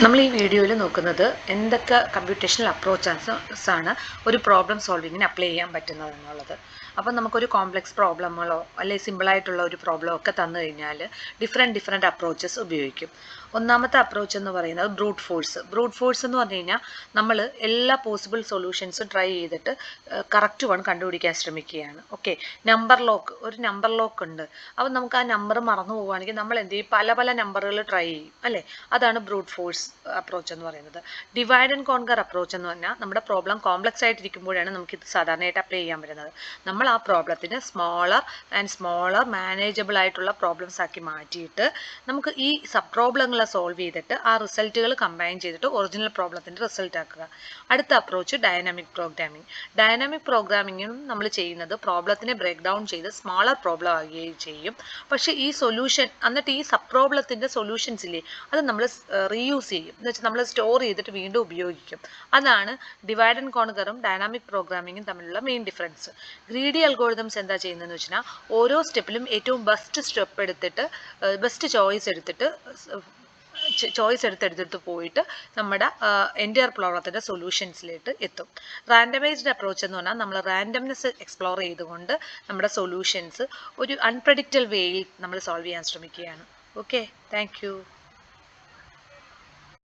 നമ്മൾ ഈ വീഡിയോയിൽ നോക്കുന്നത് എന്തൊക്കെ കമ്പ്യൂട്ടേഷണൽ അപ്രോച്ചസ് ആണ് ഒരു പ്രോബ്ലം സോൾവിങ്ങിന് അപ്ലൈ ചെയ്യാൻ പറ്റുന്നത് എന്നുള്ളത്. അപ്പം നമുക്കൊരു കോംപ്ലക്സ് പ്രോബ്ലങ്ങളോ അല്ലെങ്കിൽ സിമ്പിളായിട്ടുള്ള ഒരു പ്രോബ്ലമോ ഒക്കെ തന്നു കഴിഞ്ഞാൽ ഡിഫറെൻറ്റ് അപ്രോച്ചസ് ഉപയോഗിക്കും. ഒന്നാമത്തെ അപ്രോച്ച് എന്ന് പറയുന്നത് ബ്രൂട്ട് ഫോഴ്സ് എന്ന് പറഞ്ഞു കഴിഞ്ഞാൽ നമ്മൾ എല്ലാ പോസിബിൾ സൊല്യൂഷൻസും ട്രൈ ചെയ്തിട്ട് കറക്റ്റ് വൺ കണ്ടുപിടിക്കാൻ ശ്രമിക്കുകയാണ്. ഓക്കെ, ഒരു നമ്പർ ലോക്ക് ഉണ്ട്. അപ്പം നമുക്ക് ആ നമ്പർ മറന്നു പോവുകയാണെങ്കിൽ നമ്മൾ എന്ത് ചെയ്യും, പല നമ്പറുകൾ ട്രൈ ചെയ്യും അല്ലേ. അതാണ് ബ്രൂട്ട് ഫോഴ്സ് അപ്രോച്ച് എന്ന് പറയുന്നത്. ഡിവൈഡ് ആൻഡ് കോൺകർ അപ്രോച്ച് എന്ന് പറഞ്ഞാൽ നമ്മുടെ പ്രോബ്ലം കോംപ്ലക്സ് ആയിട്ടിരിക്കുമ്പോഴാണ് നമുക്കിത് സാധാരണയായിട്ട് അപ്ലൈ ചെയ്യാൻ പറ്റുന്നത്. നമ്മൾ ആ പ്രോബ്ലത്തിന് സ്മോളർ മാനേജബിൾ ആയിട്ടുള്ള പ്രോബ്ലംസ് ആക്കി മാറ്റിയിട്ട് നമുക്ക് ഈ സബ് പ്രോബ്ലങ്ങളെ സോൾവ് ചെയ്തിട്ട് ആ റിസൾട്ടുകൾ കമ്പൈൻ ചെയ്തിട്ട് ഒറിജിനൽ പ്രോബ്ലത്തിൻ്റെ റിസൾട്ട് ആക്കുക. അടുത്ത അപ്രോച്ച് ഡൈനാമിക് പ്രോഗ്രാമിങ്ങും നമ്മൾ ചെയ്യുന്നത് പ്രോബ്ലത്തിനെ ബ്രേക്ക് ഡൗൺ ചെയ്ത് സ്മോളർ പ്രോബ്ലം ആകുകയും ചെയ്യും. പക്ഷേ ഈ സൊല്യൂഷൻ എന്നിട്ട് ഈ സബ് പ്രോബ്ലത്തിൻ്റെ സൊല്യൂഷൻസ് ഇല്ലേ, അത് നമ്മൾ റീയൂസ് ചെയ്യും. എന്ന് വെച്ചാൽ നമ്മൾ സ്റ്റോർ ചെയ്തിട്ട് വീണ്ടും ഉപയോഗിക്കും. അതാണ് ഡിവൈഡ് ആൻഡ് കോൺകറും ഡൈനാമിക് പ്രോഗ്രാമിങ്ങും തമ്മിലുള്ള മെയിൻ ഡിഫറൻസ്. ഗ്രീഡി അൽഗോരിതംസ് എന്താ ചെയ്യുന്നതെന്ന് വെച്ചാൽ ഓരോ സ്റ്റെപ്പിലും ഏറ്റവും ബെസ്റ്റ് ചോയ്സ് എടുത്തെടുത്തിട്ട് പോയിട്ട് നമ്മുടെ എൻറ്റയർ പ്രോബ്ലത്തിൻ്റെ സൊല്യൂഷൻസിലേക്ക് എത്തും. റാൻഡമൈസ്ഡ് അപ്രോച്ച് എന്ന് പറഞ്ഞാൽ നമ്മൾ റാൻഡംനെസ് എക്സ്പ്ലോർ ചെയ്തുകൊണ്ട് നമ്മുടെ സൊല്യൂഷൻസ് ഒരു അൺപ്രഡിക്റ്റബിൾ വേയിൽ നമ്മൾ സോൾവ് ചെയ്യാൻ ശ്രമിക്കുകയാണ്. Okay, thank you.